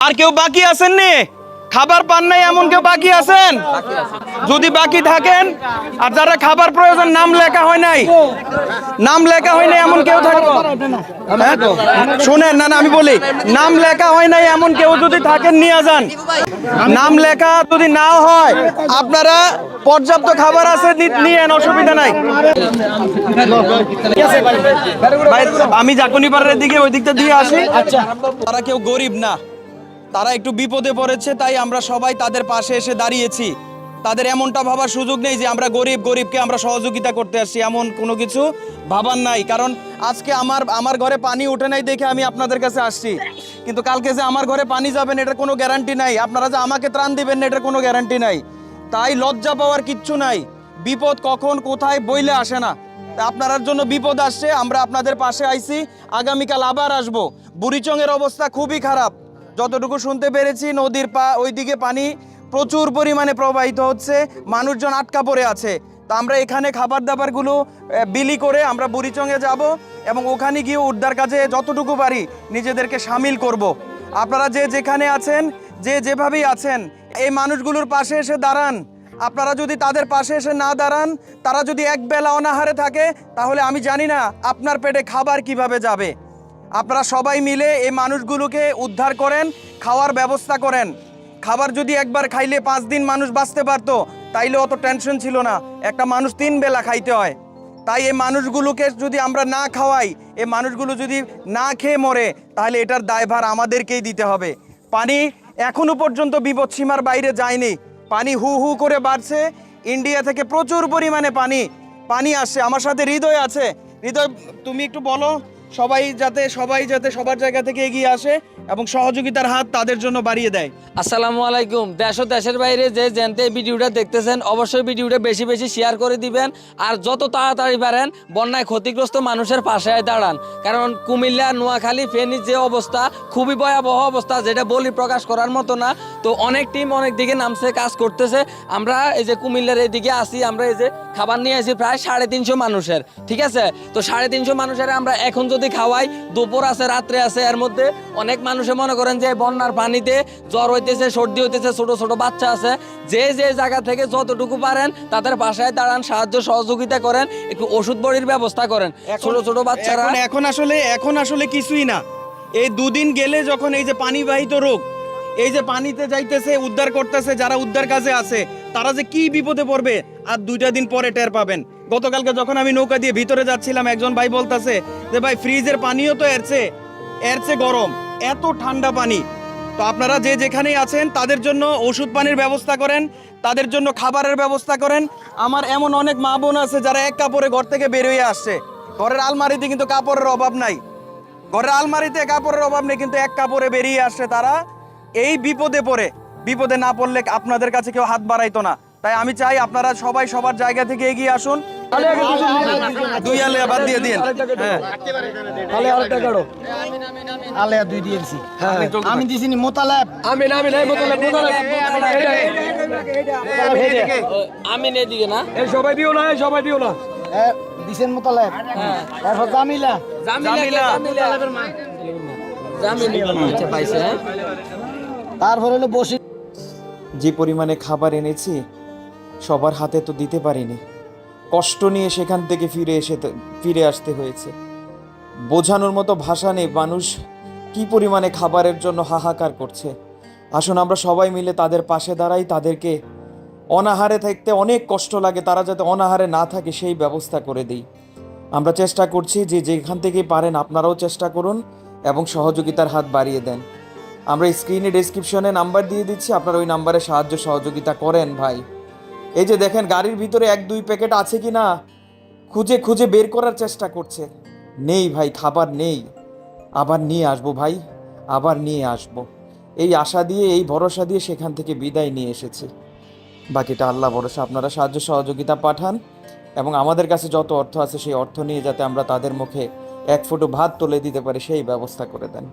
আর কেউ বাকি আছেন নি? খাবার পান নাই এমন কেউ বাকি আছেন? যদি বাকি থাকেন আর যারা খাবার প্রয়োজন নাম লেখা হয় নাই, নাম লেখা হয় নাই এমন কেউ থাকবে? শুনেন, না আমি বলি, নাম লেখা হয় নাই এমন কেউ যদি থাকেন নিয়ে যান। নাম লেখা যদি নাও হয় আপনারা পর্যাপ্ত খাবার আছে নিয়েন, অসুবিধা নাই। ভাই আমি জাকুনিপাড়ার দিকে ওই দিকটা দিয়ে আসি। আচ্ছা, তারা কেউ গরিব না, তারা একটু বিপদে পড়েছে, তাই আমরা সবাই তাদের পাশে এসে দাঁড়িয়েছি। তাদের এমনটা ভাবার সুযোগ নেই যে আমরা গরিবকে আমরা সহযোগিতা করতে আসছি, এমন কোনো কিছু ভাবার নাই। কারণ আজকে আমার ঘরে পানি ওঠে নাই দেখে আমি আপনাদের কাছে আসছি, কিন্তু কালকে যে আমার ঘরে পানি যাবেন এটার কোনো গ্যারান্টি নাই, আপনারা যে আমাকে ত্রাণ দিবেন না এটার কোনো গ্যারান্টি নাই। তাই লজ্জা পাওয়ার কিচ্ছু নাই, বিপদ কখন কোথায় বইলে আসে না। আপনার জন্য বিপদ আসছে, আমরা আপনাদের পাশে আইছি, আগামীকাল আবার আসবো। বুড়িচংয়ের অবস্থা খুবই খারাপ, যতটুকু শুনতে পেরেছি নদীর ওইদিকে পানি প্রচুর পরিমাণে প্রবাহিত হচ্ছে, মানুষজন আটকা পড়ে আছে। তো আমরা এখানে খাবার দাবারগুলো বিলি করে আমরা বুড়িচংয়ে যাব এবং ওখানে গিয়ে উদ্ধার কাজে যতটুকু পারি নিজেদেরকে সামিল করব। আপনারা যে যেখানে আছেন, যে যেভাবেই আছেন, এই মানুষগুলোর পাশে এসে দাঁড়ান। আপনারা যদি তাদের পাশে এসে না দাঁড়ান, তারা যদি এক বেলা অনাহারে থাকে, তাহলে আমি জানি না আপনার পেটে খাবার কিভাবে যাবে। আপনারা সবাই মিলে এই মানুষগুলোকে উদ্ধার করেন, খাওয়ার ব্যবস্থা করেন। খাবার যদি একবার খাইলে 5 দিন মানুষ বাঁচতে পারতো, তাইলে অত টেনশন ছিল না। একটা মানুষ 3 বেলা খাইতে হয়। তাই এই মানুষগুলোকে যদি আমরা না খাওয়াই, এই মানুষগুলো যদি না খেয়ে মরে, তাহলে এটার দায়ভার আমাদেরকেই দিতে হবে। পানি এখনো পর্যন্ত বিপদসীমার বাইরে যায়নি, পানি হু হু করে বাড়ছে। ইন্ডিয়া থেকে প্রচুর পরিমাণে পানি আসছে। আমার সাথে হৃদয় আছে। হৃদয়, তুমি একটু বলো সবাই যাতে সবার জায়গা থেকে এগিয়ে আসে এবং সহযোগিতার হাত তাদের জন্য বাড়িয়ে দেয়। আসসালামু আলাইকুম। দেশ ও দেশের বাইরে যে জানতে ভিডিওটা দেখতেছেন, অবশ্যই ভিডিওটা বেশি বেশি শেয়ার করে দিবেন। আর যত তাড়াতাড়ি পারেন বন্যায় ক্ষতিগ্রস্ত মানুষের পাশে দাঁড়ান। কারণ কুমিল্লা, নোয়াখালী, ফেনীর যে অবস্থা, খুবই ভয়াবহ অবস্থা, যেটা বলি প্রকাশ করার মতো না। তো অনেক টিম অনেক দিকে নামছে, কাজ করতেছে। আমরা এই যে কুমিল্লার এইদিকে আসি, আমরা এই যে খাবার নিয়ে আসি প্রায় 350 মানুষের, ঠিক আছে? তো 350 মানুষের আমরা এখন যদি খাওয়াই, দুপুর আছে, রাত্রে আছে, এর মধ্যে অনেক মানুষে মনে করেন যে বন্যার পানিতে জ্বর হইতেছে, সর্দি হইতেছে, ছোট ছোট বাচ্চা আছে। যে যে জায়গা থেকে যতটুকু পারেন তাদের বাসায় দাঁড়ান, সাহায্য সহযোগিতা করেন, একটু ওষুধ বড়ির ব্যবস্থা করেন। ছোট ছোট বাচ্চারা এখন আসলে কিছুই না। এই 2 দিন গেলে যখন এই যে পানিবাহিত রোগ, এই যে পানিতে যাইতেছে, উদ্ধার করতেছে, যারা উদ্ধার কাজে আছে তারা যে কি বিপদে পড়বে আর 2টা দিন পরে টের পাবেন। গতকালকে যখন আমি নৌকা দিয়ে ভিতরে যাচ্ছিলাম, একজন ভাই বলতেছে যে ভাই ফ্রিজের পানিও তো এর চেয়ে গরম, এত ঠান্ডা পানি। তো আপনারা যে যেখানেই আছেন তাদের জন্য ওষুধ পানির ব্যবস্থা করেন, তাদের জন্য খাবারের ব্যবস্থা করেন। আমার এমন অনেক মা বোন আছে যারা এক কাপড়ে ঘর থেকে বের হয়ে আসছে। ঘরের আলমারিতে কিন্তু কাপড়ের অভাব নাই, ঘরের আলমারিতে কাপড়ের অভাব নেই, কিন্তু এক কাপড়ে বেরিয়ে আসছে তারা। এই বিপদে না পড়লে আপনাদের কাছে কেউ হাত বাড়াইতো না। তাই আমি চাই আপনারা সবাই সবার জায়গা থেকে এগিয়ে আসুন। 2 আলে বাদ দিয়ে দিন। হ্যাঁ, আলে আরেকটা কাটো। আলে 2 দিয়েছি। হ্যাঁ, আমি দিছি নি মোতালেব। আমি নাই মোতালেব। আমি নেই দিকে না, এই সবাই দিও না। দিছেন মোতালেব। হ্যাঁ, এরপর জামিলা পাইছে। তারপর হলো বসি। যে পরিমাণে খাবার এনেছি সবার হাতে তো দিতে পারিনি, কষ্ট নিয়ে সেখান থেকে ফিরে আসতে হয়েছে। বোঝানোর মতো ভাষা নেই মানুষ কি পরিমাণে খাবারের জন্য হাহাকার করছে। আসুন আমরা সবাই মিলে তাদের পাশে দাঁড়াই, তাদেরকে অনাহারে থাকতে অনেক কষ্ট লাগে, তারা যাতে অনাহারে না থাকে সেই ব্যবস্থা করে দিই। আমরা চেষ্টা করছি যে যেখান থেকে পারেন আপনারাও চেষ্টা করুন এবং সহযোগিতার হাত বাড়িয়ে দেন। আমরা স্ক্রিনে ডেসক্রিপশনে নাম্বার দিয়ে দিচ্ছি, আপনারা ওই নাম্বারে সাহায্য সহযোগিতা করেন ভাই। এই যে দেখেন গাড়ির ভিতরে 1-2 প্যাকেট আছে কি না খুঁজে বের করার চেষ্টা করছে। নেই ভাই, খাবার নেই। আবার নিয়ে আসবো ভাই, আবার নিয়ে আসবো, এই আশা দিয়ে, এই ভরসা দিয়ে সেখান থেকে বিদায় নিয়ে এসেছি। বাকিটা আল্লাহ ভরসা। আপনারা সাহায্য সহযোগিতা পাঠান এবং আমাদের কাছে যত অর্থ আছে সেই অর্থ নিয়ে যাতে আমরা তাদের মুখে 1 ফুটো ভাত তুলে দিতে পারি সেই ব্যবস্থা করে দেন।